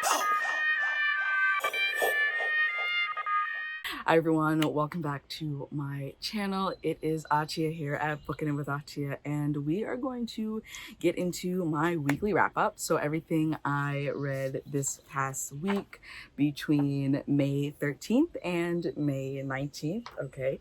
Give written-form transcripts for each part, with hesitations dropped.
Hi everyone, welcome back to my channel. It is Achia here at Booking In with Achia, and we are going to get into my weekly wrap up. So everything I read this past week between May 13th and May 19th, okay?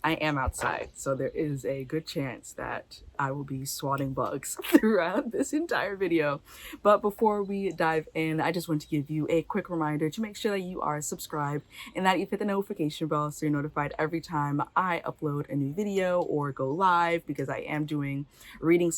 I am outside, so there is a good chance that I will be swatting bugs throughout this entire video. But before we dive in, I just want to give you a quick reminder to make sure that you are subscribed and that you hit the notification bell so you're notified every time I upload a new video or go live, because I am doing reading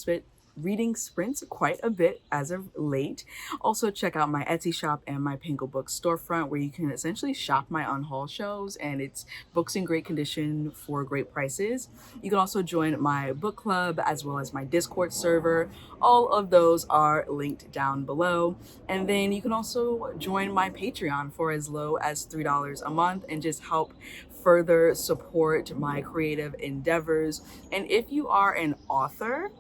sprints quite a bit as of late. Also, check out my Etsy shop and my Pinko Book storefront, where you can essentially shop my unhaul shelves, and it's books in great condition for great prices. You can also join my book club as well as my Discord server. All of those are linked down below. And then you can also join my Patreon for as low as $3 a month and just help further support my creative endeavors. And if you are an author,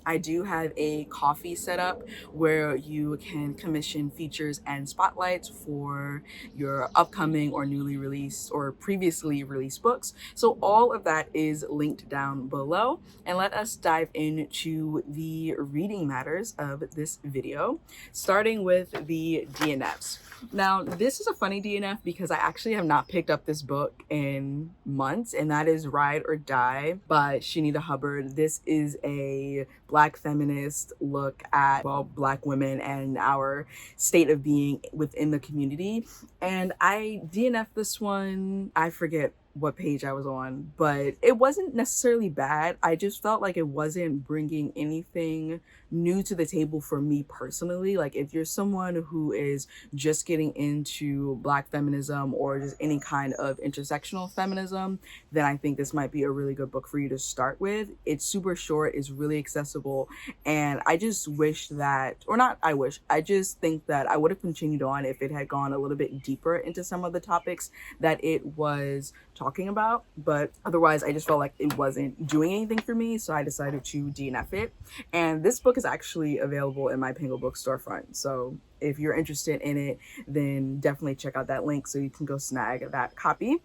I do have a Kofi set up where you can commission features and spotlights for your upcoming or newly released or previously released books. So all of that is linked down below. And let us dive into the reading matters of this video, starting with the DNFs. Now, this is a funny DNF because I actually have not picked up this book in months, and that is Ride or Die by Shanita Hubbard. This is a Black feminist look at, well, Black women and our state of being within the community. And I DNF'd this one, I forget what page I was on, but it wasn't necessarily bad. I just felt like it wasn't bringing anything new to the table for me personally. Like, if you're someone who is just getting into Black feminism or just any kind of intersectional feminism, then I think this might be a really good book for you to start with. It's super short, it's really accessible, and I just wish that, or not I wish, I just think that I would have continued on if it had gone a little bit deeper into some of the topics that it was talking about. But otherwise, I just felt like it wasn't doing anything for me, so I decided to DNF it. And this book is actually available in my Pinko Book storefront, so if you're interested in it, then definitely check out that link so you can go snag that copy.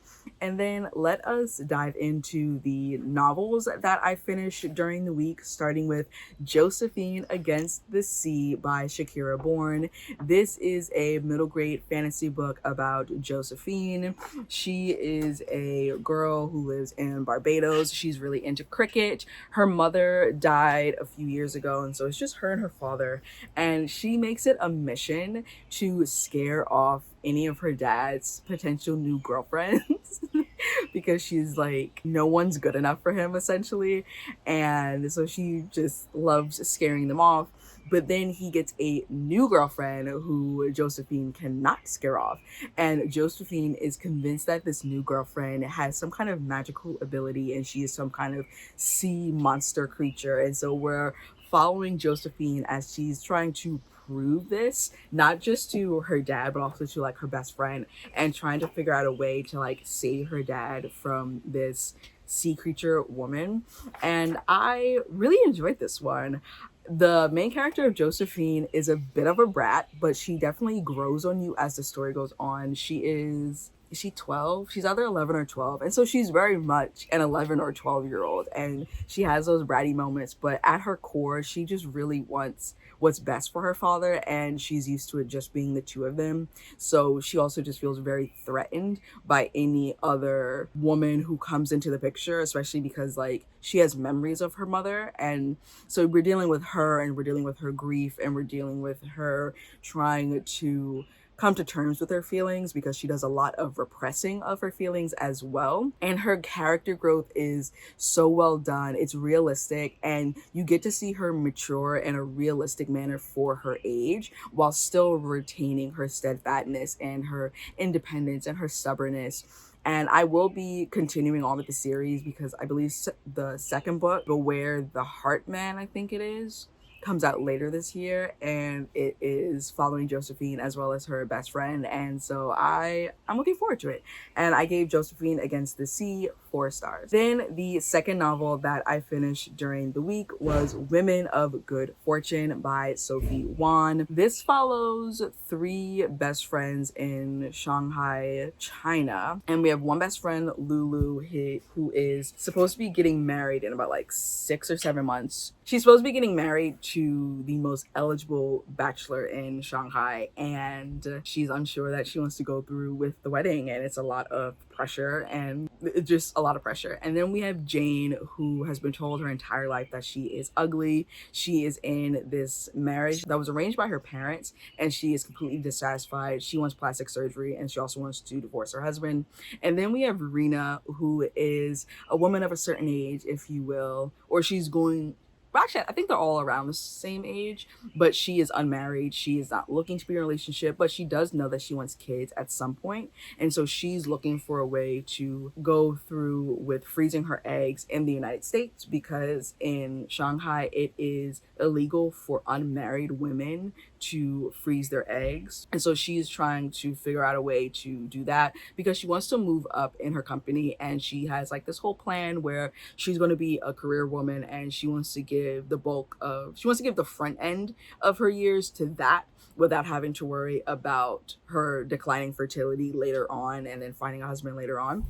And then let us dive into the novels that I finished during the week, starting with Josephine Against the Sea by Shakira Bourne. This is a middle grade fantasy book about Josephine. She is a girl who lives in Barbados. She's really into cricket. Her mother died a few years ago, and so it's just her and her father. And she makes it a mission to scare off any of her dad's potential new girlfriends because she's like, no one's good enough for him, essentially. And so she just loves scaring them off. But then he gets a new girlfriend who Josephine cannot scare off. And Josephine is convinced that this new girlfriend has some kind of magical ability and she is some kind of sea monster creature. And so we're following Josephine as she's trying to prove this, not just to her dad, but also to like her best friend, and trying to figure out a way to like save her dad from this sea creature woman. And I really enjoyed this one. The main character of Josephine is a bit of a brat, but she definitely grows on you as the story goes on. Is she 12? She's either 11 or 12. And so she's very much an 11 or 12-year-old. And she has those bratty moments. But at her core, she just really wants what's best for her father. And she's used to it just being the two of them. So she also just feels very threatened by any other woman who comes into the picture, especially because like she has memories of her mother. And so we're dealing with her, and we're dealing with her grief, and we're dealing with her trying to come to terms with her feelings, because she does a lot of repressing of her feelings as well. And her character growth is so well done. It's realistic, and you get to see her mature in a realistic manner for her age, while still retaining her steadfastness and her independence and her stubbornness. And I will be continuing on with the series because I believe the second book, Beware the Heart Man, I think it is, comes out later this year, and it is following Josephine as well as her best friend. And so I'm looking forward to it. And I gave Josephine Against the Sea 4 stars. Then the second novel that I finished during the week was Women of Good Fortune by Sophie Wan. This follows 3 best friends in Shanghai, China. And we have one best friend, Lulu, who is supposed to be getting married in about like 6 or 7 months. She's supposed to be getting married to the most eligible bachelor in Shanghai, and she's unsure that she wants to go through with the wedding, and it's a lot of pressure, and just a lot of pressure. And then we have Jane, who has been told her entire life that she is ugly. She is in this marriage that was arranged by her parents, and she is completely dissatisfied. She wants plastic surgery, and she also wants to divorce her husband. And then we have Rena, who is a woman of a certain age, if you will, or she's going... Well, actually, I think they're all around the same age, but she is unmarried. She is not looking to be in a relationship, but she does know that she wants kids at some point. And so she's looking for a way to go through with freezing her eggs in the United States, because in Shanghai, it is illegal for unmarried women to freeze their eggs. And so she's trying to figure out a way to do that, because she wants to move up in her company, and she has like this whole plan where she's going to be a career woman, and she wants to give the front end of her years to that, without having to worry about her declining fertility later on and then finding a husband later on.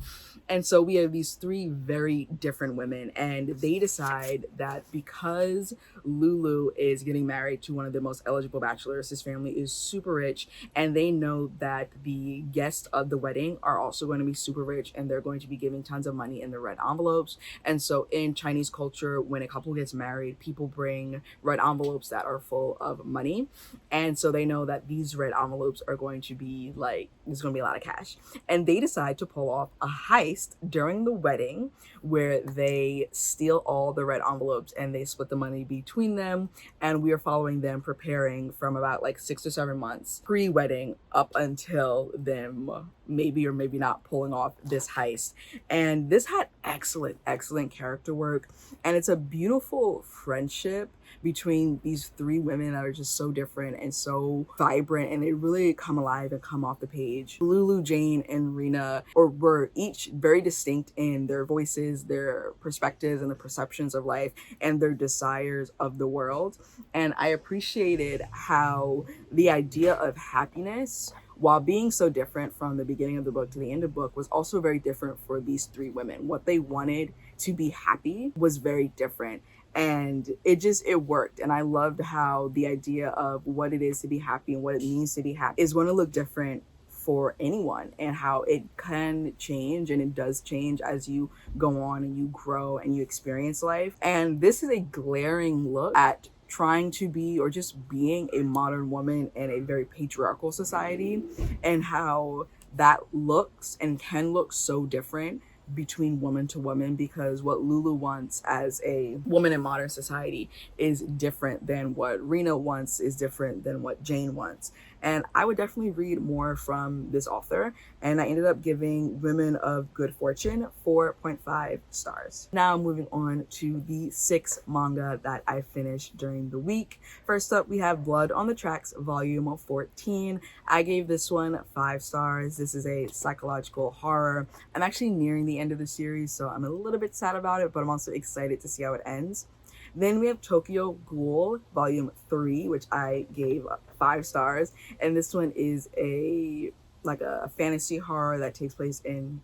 And so we have these 3 very different women, and they decide that because Lulu is getting married to one of the most eligible bachelors, his family is super rich, and they know that the guests of the wedding are also going to be super rich, and they're going to be giving tons of money in the red envelopes. And so in Chinese culture, when a couple gets married, people bring red envelopes that are full of money. And so they know that these red envelopes are going to be like, there's going to be a lot of cash. And they decide to pull off a heist during the wedding where they steal all the red envelopes and they split the money between them. And we are following them preparing from about like 6 or 7 months pre-wedding up until them maybe or maybe not pulling off this heist. And this had excellent character work, and it's a beautiful friendship between these 3 women that are just so different and so vibrant, and they really come alive and come off the page. Lulu, Jane, and Rena were each very distinct in their voices, their perspectives, and the perceptions of life, and their desires of the world. And I appreciated how the idea of happiness, while being so different from the beginning of the book to the end of the book, was also very different for these 3 women. What they wanted to be happy was very different. And it worked. And I loved how the idea of what it is to be happy and what it means to be happy is going to look different for anyone, and how it can change, and it does change as you go on and you grow and you experience life. And this is a glaring look at trying to be, or just being, a modern woman in a very patriarchal society, and how that looks and can look so different between woman to woman, because what Lulu wants as a woman in modern society is different than what Rena wants, is different than what Jane wants. And I would definitely read more from this author, and I ended up giving Women of Good Fortune 4.5 stars. Now moving on to the 6 manga that I finished during the week. First up, we have Blood on the Tracks volume 14. I gave this one 5 stars. This is a psychological horror. I'm actually nearing the end of the series, so I'm a little bit sad about it, but I'm also excited to see how it ends. Then we have Tokyo Ghoul volume 3, which I gave 5 stars, and this one is a fantasy horror that takes place in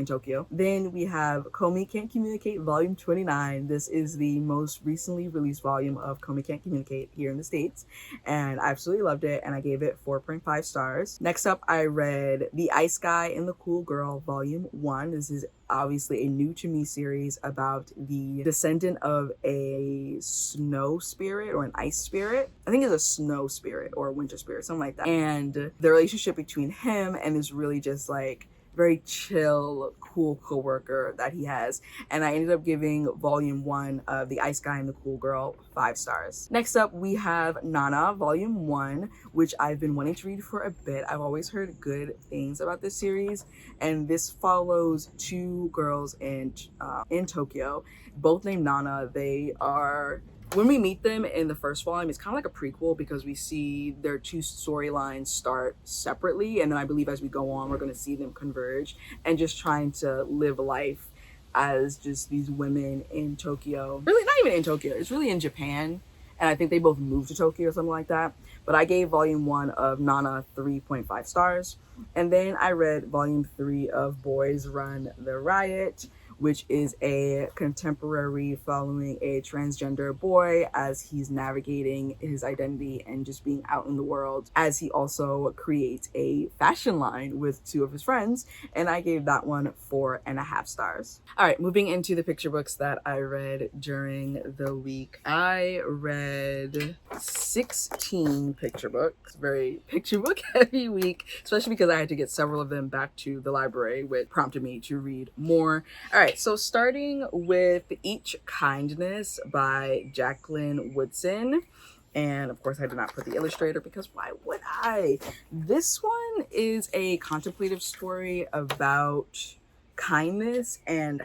Tokyo. Then we have Komi Can't Communicate volume 29. This is the most recently released volume of Komi Can't Communicate here in the States, and I absolutely loved it, and I gave it 4.5 stars. Next up, I read The Ice Guy and the Cool Girl volume 1. This is obviously a new to me series about the descendant of a snow spirit or an ice spirit. I think it's a snow spirit or a winter spirit, something like that. And the relationship between him and this really just like very chill, cool coworker that he has. And I ended up giving volume 1 of The Ice Guy and the Cool Girl 5 stars. Next up, we have Nana volume 1, which I've been wanting to read for a bit. I've always heard good things about this series, and this follows 2 girls in Tokyo, both named Nana. They are When we meet them in the first volume, it's kind of like a prequel because we see their two storylines start separately, and then I believe as we go on, we're going to see them converge and just trying to live life as just these women in Tokyo. Really, not even in Tokyo, it's really in Japan. And I think they both moved to Tokyo or something like that. But I gave volume 1 of Nana 3.5 stars. And then I read volume 3 of Boys Run the Riot, which is a contemporary following a transgender boy as he's navigating his identity and just being out in the world, as he also creates a fashion line with 2 of his friends. And I gave that one 4.5 stars. All right, moving into the picture books that I read during the week. I read 16 picture books, very picture book heavy week, especially because I had to get several of them back to the library, which prompted me to read more. All right, so starting with Each Kindness by Jacqueline Woodson. And of course, I did not put the illustrator because why would I? This one is a contemplative story about kindness and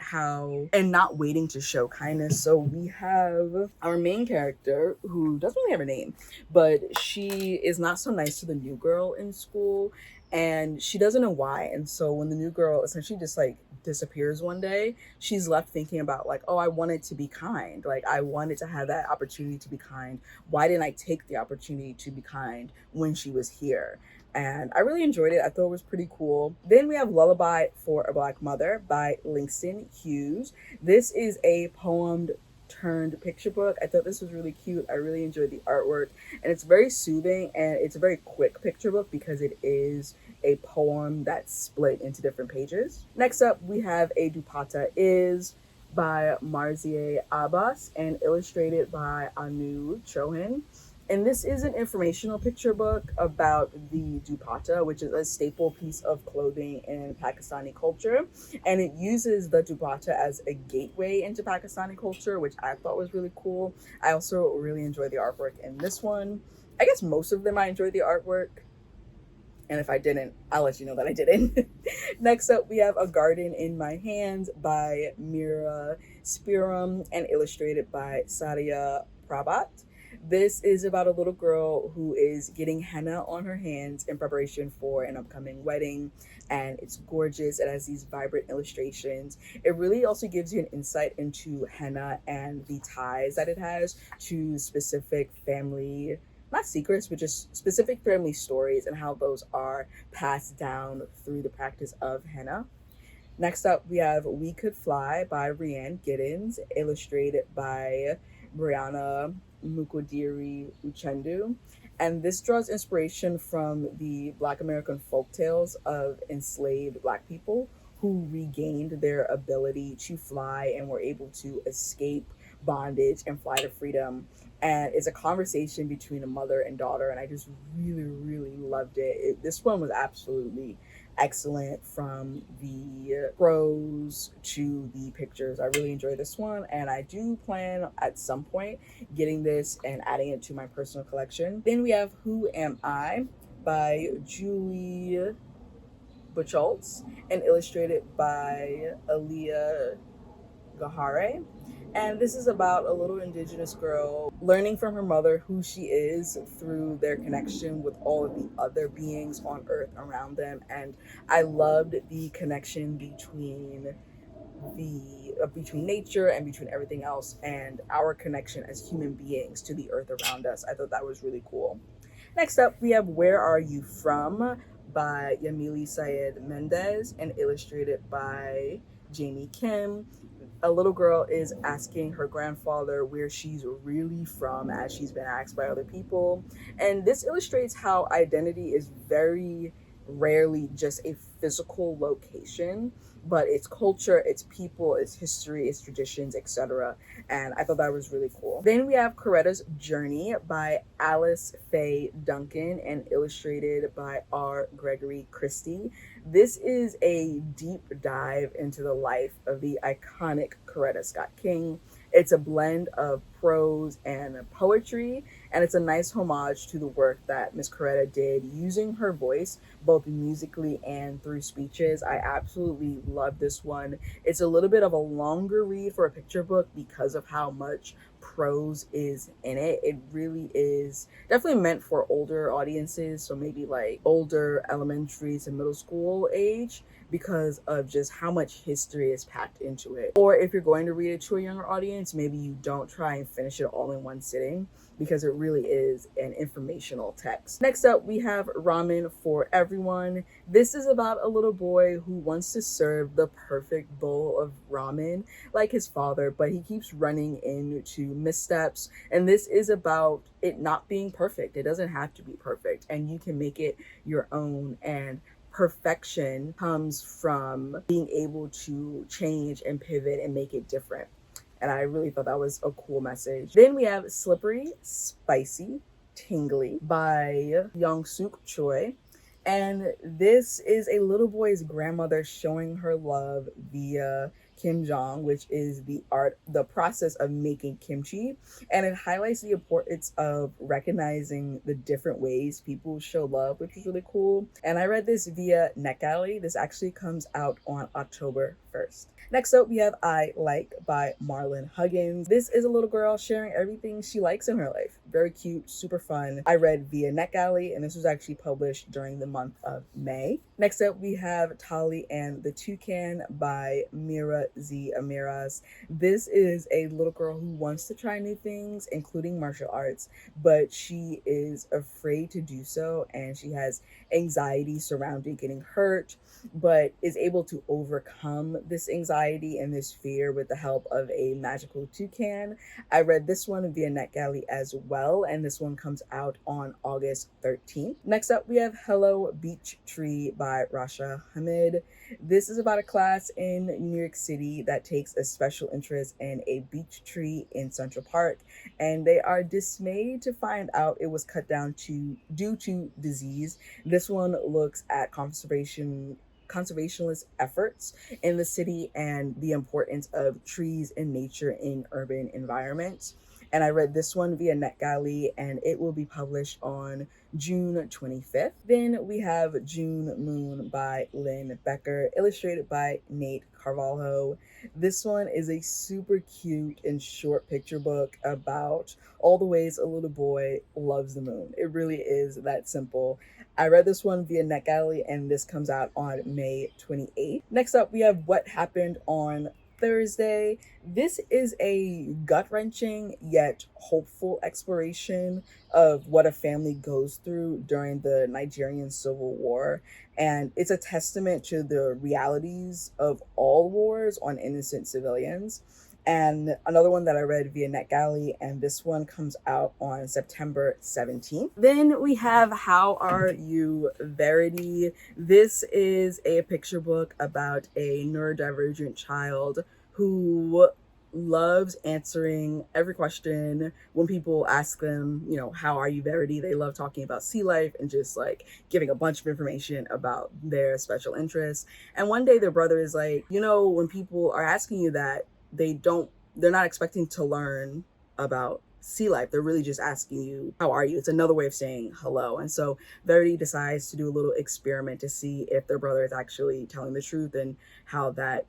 not waiting to show kindness. So we have our main character who doesn't really have a name, but she is not so nice to the new girl in school, and she doesn't know why. And so when the new girl essentially just like disappears one day, she's left thinking about like, oh, I wanted to be kind. Like I wanted to have that opportunity to be kind. Why didn't I take the opportunity to be kind when she was here? And I really enjoyed it. I thought it was pretty cool. Then we have Lullaby for a Black Mother by Langston Hughes. This is a poem turned picture book. I thought this was really cute. I really enjoyed the artwork, and it's very soothing, and it's a very quick picture book because it is a poem that's split into different pages. Next up, we have A Dupatta Is by Marzieh Abbas and illustrated by Anu Chohan. And this is an informational picture book about the dupatta, which is a staple piece of clothing in Pakistani culture. And it uses the dupatta as a gateway into Pakistani culture, which I thought was really cool. I also really enjoyed the artwork in this one. I guess most of them I enjoyed the artwork. And if I didn't, I'll let you know that I didn't. Next up, we have A Garden in My Hands by Mira Spiram and illustrated by Sadia Prabat. This is about a little girl who is getting henna on her hands in preparation for an upcoming wedding, and it's gorgeous. It has these vibrant illustrations. It really also gives you an insight into henna and the ties that it has to specific family, not secrets, but just specific family stories and how those are passed down through the practice of henna. Next up, we have We Could Fly by Rianne Giddens, illustrated by Brianna Mukodiri Uchendu. And this draws inspiration from the Black American folktales of enslaved Black people who regained their ability to fly and were able to escape bondage and fly to freedom. And it's a conversation between a mother and daughter, and I just really, really loved it. This one was absolutely excellent, from the prose to the pictures. I really enjoyed this one, and I do plan at some point getting this and adding it to my personal collection. Then we have Who Am I by Julie Buchholz and illustrated by Aaliyah Gahare. And this is about a little indigenous girl learning from her mother who she is through their connection with all of the other beings on Earth around them. And I loved the connection between nature and between everything else and our connection as human beings to the earth around us. I thought that was really cool. Next up, we have Where Are You From by Yamili Syed Mendez and illustrated by Jamie Kim. A little girl is asking her grandfather where she's really from, as she's been asked by other people. And this illustrates how identity is very rarely just a physical location, but it's culture, it's people, it's history, it's traditions, etc. And I thought that was really cool. Then we have Coretta's Journey by Alice Faye Duncan and illustrated by R. Gregory Christie. This is a deep dive into the life of the iconic Coretta Scott King. It's a blend of prose and poetry, and it's a nice homage to the work that Miss Coretta did using her voice, both musically and through speeches. I absolutely love this one. It's a little bit of a longer read for a picture book because of how much prose is in it. It really is definitely meant for older audiences, so maybe like older elementary to middle school age, because of just how much history is packed into it. Or if you're going to read it to a younger audience, maybe you don't try and finish it all in one sitting, because it really is an informational text. Next up, we have Ramen for Everyone. This is about a little boy who wants to serve the perfect bowl of ramen like his father, but he keeps running into missteps. And this is about it not being perfect. It doesn't have to be perfect, and you can make it your own. And perfection comes from being able to change and pivot and make it different. And I really thought that was a cool message. Then we have Slippery, Spicy, Tingly by Young-Suk Choi. And this is a little boy's grandmother showing her love via kimjang, which is the process of making kimchi. And it highlights the importance of recognizing the different ways people show love, which is really cool. And I read this via NetGalley. This actually comes out on October 1st. Next up, we have I Like by Marlon Huggins. This is a little girl sharing everything she likes in her life. Very cute, super fun. I read via NetGalley, and this was actually published during the month of May. Next up, we have Tali and the Toucan by Mira Z. Amiras. This is a little girl who wants to try new things, including martial arts, but she is afraid to do so, and she has anxiety surrounding getting hurt, but is able to overcome this anxiety and this fear with the help of a magical toucan. I read this one via NetGalley as well, and this one comes out on August 13th. Next up, we have Hello Beach Tree by Rasha Hamid. This is about a class in New York City that takes a special interest in a beech tree in Central Park, and they are dismayed to find out it was cut down due to disease. This one looks at conservationist efforts in the city and the importance of trees and nature in urban environments. And I read this one via NetGalley, and it will be published on June 25th. Then we have June Moon by Lynn Becker, illustrated by Nate Carvalho. This one is a super cute and short picture book about all the ways a little boy loves the moon. It really is that simple. I read this one via NetGalley, and this comes out on May 28th. Next up, we have What Happened on Thursday. This is a gut-wrenching yet hopeful exploration of what a family goes through during the Nigerian Civil War. And it's a testament to the realities of all wars on innocent civilians. And another one that I read via NetGalley, and this one comes out on September 17th. Then we have How Are You, Verity. This is a picture book about a neurodivergent child who loves answering every question. When people ask them, how are you, Verity, they love talking about sea life and just like giving a bunch of information about their special interests. And one day their brother is like, when people are asking you that, they're not expecting to learn about sea life. They're really just asking you, how are you? It's another way of saying hello. And so Verity decides to do a little experiment to see if their brother is actually telling the truth and how that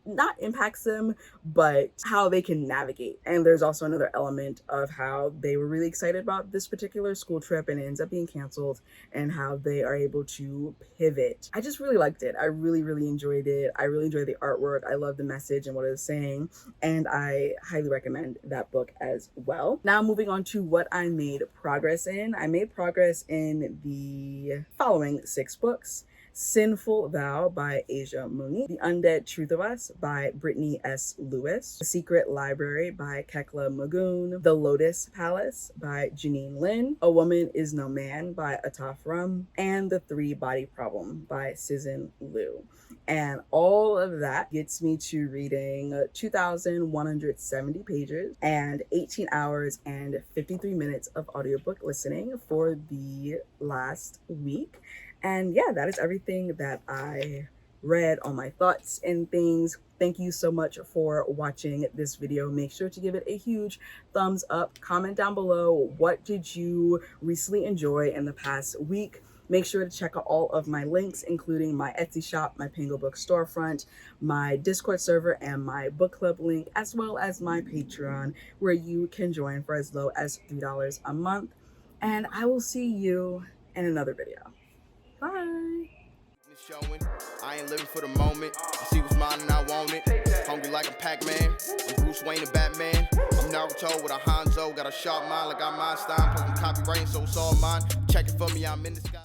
not impacts them, but how they can navigate. And there's also another element of how they were really excited about this particular school trip and it ends up being canceled, and how they are able to pivot. I just really liked it. I really, really enjoyed it. I really enjoyed the artwork. I love the message and what it was saying, and I highly recommend that book as well. Now moving on to what I made progress in. I made progress in the following 6 books. Sinful Vow by Asia Mooney, The Undead Truth of Us by Brittany S. Lewis, The Secret Library by Kekla Magoon, The Lotus Palace by Janine Lin, A Woman Is No Man by Ataf Rum, and The 3-Body Problem by Cizan Liu. And all of that gets me to reading 2,170 pages and 18 hours and 53 minutes of audiobook listening for the last week. And yeah, that is everything that I read, all my thoughts and things. Thank you so much for watching this video. Make sure to give it a huge thumbs up. Comment down below, what did you recently enjoy in the past week? Make sure to check out all of my links, including my Etsy shop, my Pango Book storefront, my Discord server, and my book club link, as well as my Patreon, where you can join for as low as $3 a month. And I will see you in another video. Bye. I ain't living for the moment. I see what's mine and I want it. Hungry like a Pac-Man. I'm Bruce Wayne and Batman. I'm Naruto with a Hanzo. Got a sharp mind like I'm Einstein. Plus I'm copywriting, so it's all mine. Check it for me, I'm in the sky.